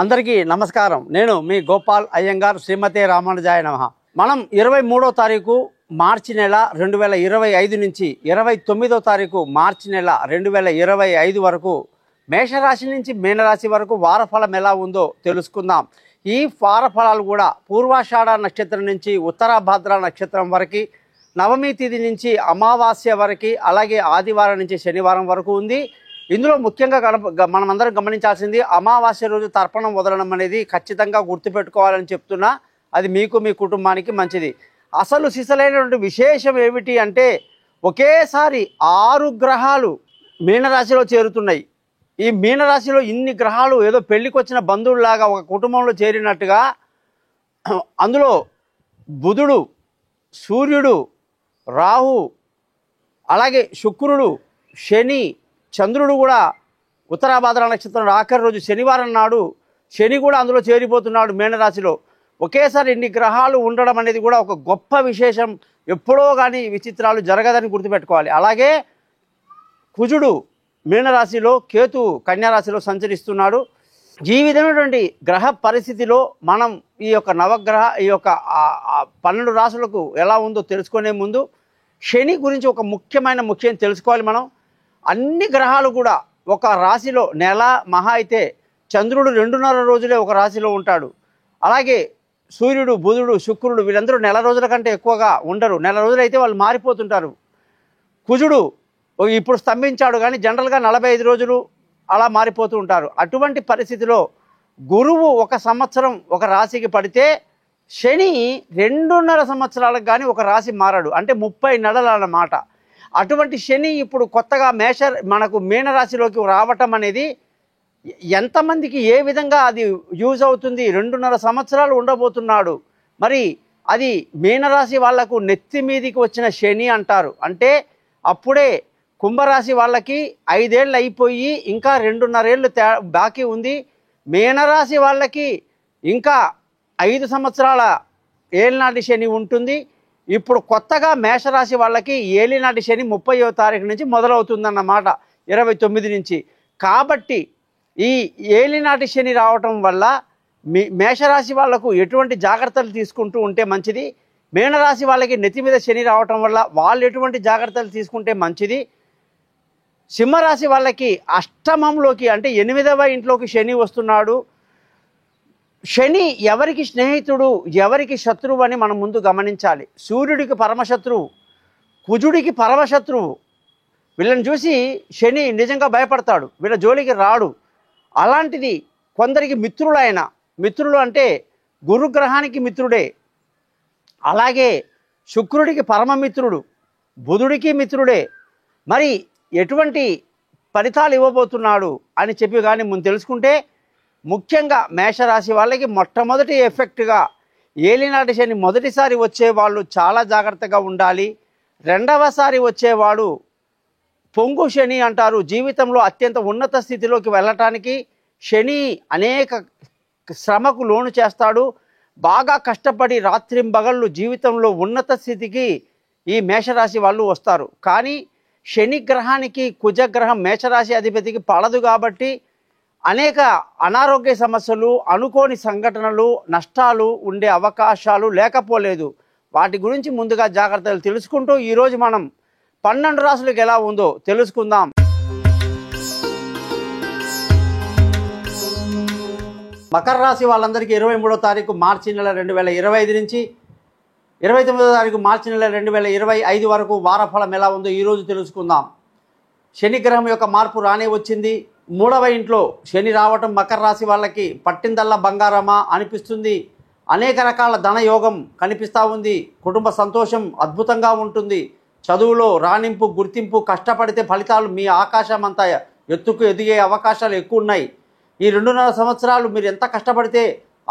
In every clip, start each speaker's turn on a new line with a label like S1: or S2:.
S1: అందరికీ నమస్కారం. నేను మీ గోపాల్ అయ్యంగార్. శ్రీమతే రామానుజాయ నమః. మనం 23వ తారీఖు మార్చి నెల 2025 నుంచి 29వ తారీఖు మార్చి నెల 2025 వరకు మేషరాశి నుంచి మీనరాశి వరకు వారఫలం ఎలా ఉందో తెలుసుకుందాం. ఈ వారఫలాలు కూడా పూర్వాషాఢ నక్షత్రం నుంచి ఉత్తరాభాద్ర నక్షత్రం వరకు, నవమి తిథి నుంచి అమావాస్య వరకు, అలాగే ఆదివారం నుంచి శనివారం వరకు ఉంది. ఇందులో ముఖ్యంగా మనమందరం గమనించాల్సింది అమావాస్య రోజు తర్పణం వదలడం అనేది ఖచ్చితంగా గుర్తుపెట్టుకోవాలని చెప్తున్నా. అది మీకు మీ కుటుంబానికి మంచిది. అసలు సిసలైనటువంటి విశేషం ఏమిటి అంటే, ఒకేసారి 6 గ్రహాలు మీనరాశిలో చేరుతున్నాయి. ఈ మీనరాశిలో ఇన్ని గ్రహాలు ఏదో పెళ్ళికొచ్చిన బంధువులాగా ఒక కుటుంబంలో చేరినట్టుగా, అందులో బుధుడు, సూర్యుడు, రాహు, అలాగే శుక్రుడు, శని, చంద్రుడు కూడా ఉత్తరాభాద్ర నక్షత్రం ఆఖరి రోజు శనివారం నాడు శని కూడా అందులో చేరిపోతున్నాడు మీనరాశిలో. ఒకేసారి ఇన్ని గ్రహాలు ఉండడం అనేది కూడా ఒక గొప్ప విశేషం. ఎప్పుడో కానీ విచిత్రాలు జరగదని గుర్తుపెట్టుకోవాలి. అలాగే కుజుడు మీనరాశిలో, కేతు కన్యారాశిలో సంచరిస్తున్నాడు. ఈ విధమైనటువంటి గ్రహ పరిస్థితిలో మనం ఈ యొక్క నవగ్రహ ఈ యొక్క 12 రాశులకు ఎలా ఉందో తెలుసుకునే ముందు శని గురించి ఒక ముఖ్యం తెలుసుకోవాలి. మనం అన్ని గ్రహాలు కూడా ఒక రాశిలో నెల మహా అయితే చంద్రుడు 2.5 రోజులే ఒక రాశిలో ఉంటాడు. అలాగే సూర్యుడు, బుధుడు, శుక్రుడు వీళ్ళందరూ నెల రోజుల కంటే ఎక్కువగా ఉండరు. నెల రోజులు అయితే వాళ్ళు మారిపోతుంటారు. కుజుడు ఇప్పుడు స్తంభించాడు కానీ జనరల్గా 45 రోజులు అలా మారిపోతూ ఉంటారు. అటువంటి పరిస్థితిలో గురువు 1 సంవత్సరం ఒక రాశికి పడితే శని 2.5 సంవత్సరాలకు కానీ ఒక రాశి మారాడు. అంటే 30 నెలలు అన్నమాట. అటువంటి శని ఇప్పుడు కొత్తగా మనకు మీనరాశిలోకి రావటం అనేది ఎంతమందికి ఏ విధంగా అది యూజ్ అవుతుంది? 2.5 సంవత్సరాలు ఉండబోతున్నాడు. మరి అది మీనరాశి వాళ్లకు నెత్తి మీదికి వచ్చిన శని అంటారు. అంటే అప్పుడే కుంభరాశి వాళ్ళకి 5 ఏళ్ళు అయిపోయి ఇంకా 2.5 ఏళ్ళు బాకీ ఉంది. మీనరాశి వాళ్ళకి ఇంకా 5 సంవత్సరాల ఏలినాటి శని ఉంటుంది. ఇప్పుడు కొత్తగా మేషరాశి వాళ్ళకి ఏలినాటి శని 30వ తారీఖు నుంచి మొదలవుతుందన్నమాట, 29 నుంచి. కాబట్టి ఈ ఏలినాటి శని రావటం వల్ల మేషరాశి వాళ్లకు ఎటువంటి జాగ్రత్తలు తీసుకుంటూ ఉంటే మంచిది, మీనరాశి వాళ్ళకి నెత్తి మీద శని రావటం వల్ల వాళ్ళు ఎటువంటి జాగ్రత్తలు తీసుకుంటే మంచిది, సింహరాశి వాళ్ళకి అష్టమంలోకి అంటే 8వ ఇంట్లోకి శని వస్తున్నాడు. శని ఎవరికి స్నేహితుడు, ఎవరికి శత్రువు అని మనం ముందు గమనించాలి. సూర్యుడికి పరమశత్రువు, కుజుడికి పరమశత్రువు. వీళ్ళని చూసి శని నిజంగా భయపడతాడు, వీళ్ళ జోలికి రాడు. అలాంటిది కొందరికి మిత్రులు అంటే గురుగ్రహానికి మిత్రుడే. అలాగే శుక్రుడికి పరమమిత్రుడు, బుధుడికి మిత్రుడే. మరి ఎటువంటి ఫలితాలు ఇవ్వబోతున్నాడు అని చెప్పి కానీ ముందు తెలుసుకుంటే, ముఖ్యంగా మేషరాశి వాళ్ళకి మొట్టమొదటి ఎఫెక్ట్గా ఏలినాటి శని మొదటిసారి వచ్చేవాళ్ళు చాలా జాగ్రత్తగా ఉండాలి. రెండవసారి వచ్చేవాడు పొంగు శని అంటారు. జీవితంలో అత్యంత ఉన్నత స్థితిలోకి వెళ్ళటానికి శని అనేక శ్రమకు లోను చేస్తాడు. బాగా కష్టపడి రాత్రింబగళ్ళు జీవితంలో ఉన్నత స్థితికి ఈ మేషరాశి వాళ్ళు వస్తారు. కానీ శని గ్రహానికి కుజగ్రహం మేషరాశి అధిపతికి పడదు కాబట్టి అనేక అనారోగ్య సమస్యలు, అనుకోని సంఘటనలు, నష్టాలు ఉండే అవకాశాలు లేకపోలేదు. వాటి గురించి ముందుగా జాగ్రత్తలు తెలుసుకుంటూ ఈరోజు మనం 12 రాశులకు ఎలా ఉందో తెలుసుకుందాం. మకర రాశి వాళ్ళందరికీ 23వ తారీఖు మార్చి నెల 2025 నుంచి 29వ తారీఖు మార్చి నెల 2025 వరకు వారఫలం ఎలా ఉందో ఈరోజు తెలుసుకుందాం. శని గ్రహం యొక్క మార్పు రానే వచ్చింది. 3వ ఇంట్లో శని రావటం మకర రాశి వాళ్ళకి పట్టిందల్లా బంగారమా అనిపిస్తుంది. అనేక రకాల ధనయోగం కనిపిస్తూ ఉంది. కుటుంబ సంతోషం అద్భుతంగా ఉంటుంది. చదువులో రాణింపు, గుర్తింపు, కష్టపడితే ఫలితాలు మీ ఆకాశం అంతా ఎత్తుకు ఎదిగే అవకాశాలు ఎక్కువ ఉన్నాయి. ఈ 2.5 సంవత్సరాలు మీరు ఎంత కష్టపడితే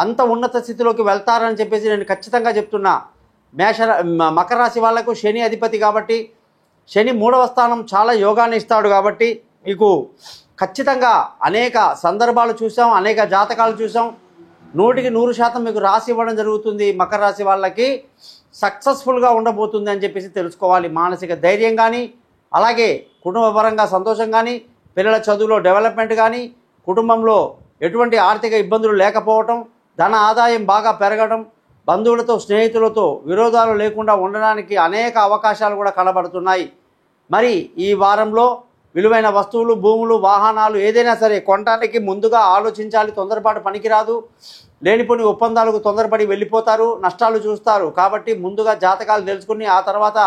S1: అంత ఉన్నత స్థితిలోకి వెళ్తారని చెప్పేసి నేను ఖచ్చితంగా చెప్తున్నా. మకర రాశి వాళ్లకు శని అధిపతి కాబట్టి, శని 3వ స్థానం చాలా యోగాన్ని ఇస్తాడు కాబట్టి మీకు ఖచ్చితంగా అనేక సందర్భాలు చూసాం, అనేక జాతకాలు చూసాం. 100కి 100% మీకు రాసి ఇవ్వడం జరుగుతుంది. మకర రాశి వాళ్ళకి సక్సెస్ఫుల్గా ఉండబోతుంది అని చెప్పేసి తెలుసుకోవాలి. మానసిక ధైర్యం కానీ, అలాగే కుటుంబపరంగా సంతోషం కానీ, పిల్లల చదువులో డెవలప్మెంట్ కానీ, కుటుంబంలో ఎటువంటి ఆర్థిక ఇబ్బందులు లేకపోవటం, ధన ఆదాయం బాగా పెరగడం, బంధువులతో స్నేహితులతో విరోధాలు లేకుండా ఉండడానికి అనేక అవకాశాలు కూడా కనబడుతున్నాయి. మరి ఈ వారంలో విలువైన వస్తువులు, భూములు, వాహనాలు ఏదైనా సరే కొనడానికి ముందుగా ఆలోచించాలి. తొందరపాటు పనికిరాదు. లేనిపోని ఒప్పందాలకు తొందరపడి వెళ్ళిపోతారు, నష్టాలు చూస్తారు. కాబట్టి ముందుగా జాతకాలు తెలుసుకుని ఆ తర్వాత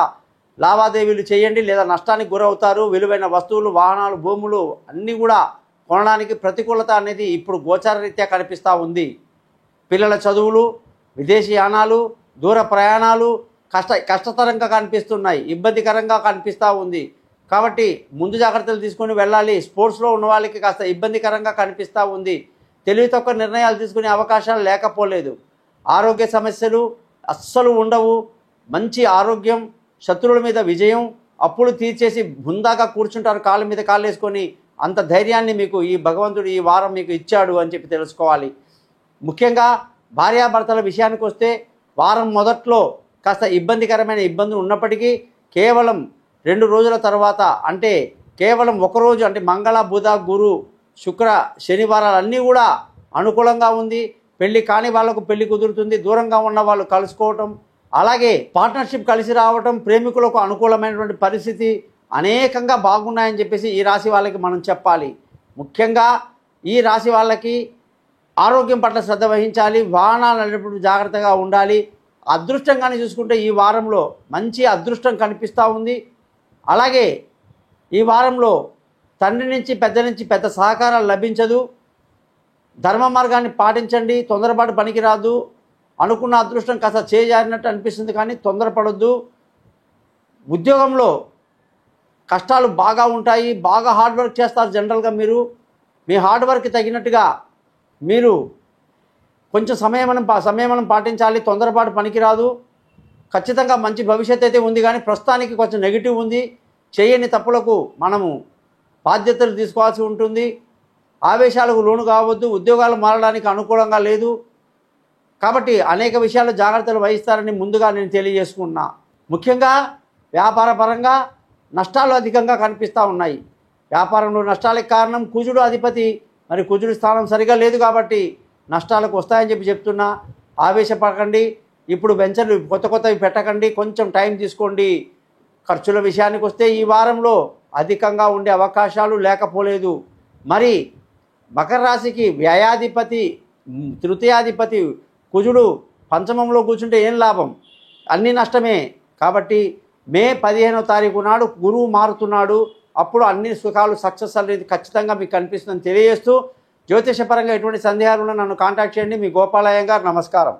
S1: లావాదేవీలు చేయండి, లేదా నష్టానికి గురవుతారు. విలువైన వస్తువులు, వాహనాలు, భూములు అన్నీ కూడా కొనడానికి ప్రతికూలత అనేది ఇప్పుడు గోచారరీత్యా కనిపిస్తూ ఉంది. పిల్లల చదువులు, విదేశీ యానాలు, దూర ప్రయాణాలు కష్టతరంగా కనిపిస్తున్నాయి, ఇబ్బందికరంగా కనిపిస్తూ ఉంది. కాబట్టి ముందు జాగ్రత్తలు తీసుకొని వెళ్ళాలి. స్పోర్ట్స్లో ఉన్న వాళ్ళకి కాస్త ఇబ్బందికరంగా కనిపిస్తూ ఉంది. తెలివి తక్కువ నిర్ణయాలు తీసుకునే అవకాశాలు లేకపోలేదు. ఆరోగ్య సమస్యలు అస్సలు ఉండవు. మంచి ఆరోగ్యం, శత్రువుల మీద విజయం, అప్పులు తీర్చేసి హుందాగా కూర్చుంటారు కాళ్ళ మీద కాళ్ళు వేసుకొని. అంత ధైర్యాన్ని మీకు ఈ భగవంతుడు ఈ వారం మీకు ఇచ్చాడు అని చెప్పి తెలుసుకోవాలి. ముఖ్యంగా భార్యాభర్తల విషయానికి వస్తే వారం మొదట్లో కాస్త ఇబ్బందికరమైన ఇబ్బందులు ఉన్నప్పటికీ కేవలం 2 రోజుల తర్వాత, అంటే కేవలం ఒకరోజు, అంటే మంగళ, బుధ, గురు, శుక్ర, శనివారాలన్నీ కూడా అనుకూలంగా ఉంది. పెళ్లి కాని వాళ్లకు పెళ్లి కుదురుతుంది. దూరంగా ఉన్న వాళ్ళు కలుసుకోవటం, అలాగే పార్ట్నర్షిప్ కలిసి రావటం, ప్రేమికులకు అనుకూలమైనటువంటి పరిస్థితి అనేకంగా బాగున్నాయని చెప్పేసి ఈ రాశి వాళ్ళకి మనం చెప్పాలి. ముఖ్యంగా ఈ రాశి వాళ్ళకి ఆరోగ్యం పట్ల శ్రద్ధ వహించాలి. వాహనాలు నడిపేటప్పుడు జాగ్రత్తగా ఉండాలి. అదృష్టంగానే చూసుకుంటే ఈ వారంలో మంచి అదృష్టం కనిపిస్తూ ఉంది. అలాగే ఈ వారంలో తండ్రి నుంచి పెద్ద సహకారాలు లభించదు. ధర్మ మార్గాన్ని పాటించండి. తొందరపాటు పనికిరాదు. అనుకున్న అదృష్టం కాస్త చేజారినట్టు అనిపిస్తుంది, కానీ తొందరపడొద్దు. ఉద్యోగంలో కష్టాలు బాగా ఉంటాయి. బాగా హార్డ్ వర్క్ చేస్తారు. జనరల్గా మీరు మీ హార్డ్ వర్క్ తగినట్టుగా మీరు కొంచెం సంయమనం పాటించాలి. తొందరపాటు పనికిరాదు. ఖచ్చితంగా మంచి భవిష్యత్తు అయితే ఉంది, కానీ ప్రస్తుతానికి కొంచెం నెగిటివ్ ఉంది. చేయని తప్పులకు మనము బాధ్యతలు తీసుకోవాల్సి ఉంటుంది. ఆవేశాలకు లోను కావద్దు. ఉద్యోగాలు మారడానికి అనుకూలంగా లేదు. కాబట్టి అనేక విషయాల్లో జాగ్రత్తలు వహిస్తారని ముందుగా నేను తెలియజేసుకున్నా. ముఖ్యంగా వ్యాపార పరంగా నష్టాలు అధికంగా కనిపిస్తూ ఉన్నాయి. వ్యాపారంలో నష్టాలకు కారణం కుజుడు అధిపతి. మరి కుజుడి స్థానం సరిగా లేదు కాబట్టి నష్టాలకు వస్తాయని చెప్తున్నా. ఆవేశపడకండి. ఇప్పుడు వెంచర్లు కొత్తవి పెట్టకండి. కొంచెం టైం తీసుకోండి. ఖర్చుల విషయానికి వస్తే ఈ వారంలో అధికంగా ఉండే అవకాశాలు లేకపోలేదు. మరి మకర రాశికి వ్యయాధిపతి, తృతీయాధిపతి కుజుడు పంచమంలో కూర్చుంటే ఏం లాభం? అన్ని నష్టమే. కాబట్టి మే 15వ తారీఖు నాడు గురువు మారుతున్నాడు. అప్పుడు అన్ని సుఖాలు సక్సెస్ అనేది ఖచ్చితంగా మీకు కనిపిస్తుందని తెలియజేస్తూ, జ్యోతిషపరంగా ఎటువంటి సందేహాలు ఉన్నా నన్ను కాంటాక్ట్ చేయండి. మీ గోపాల్ అయ్యంగార్. నమస్కారం.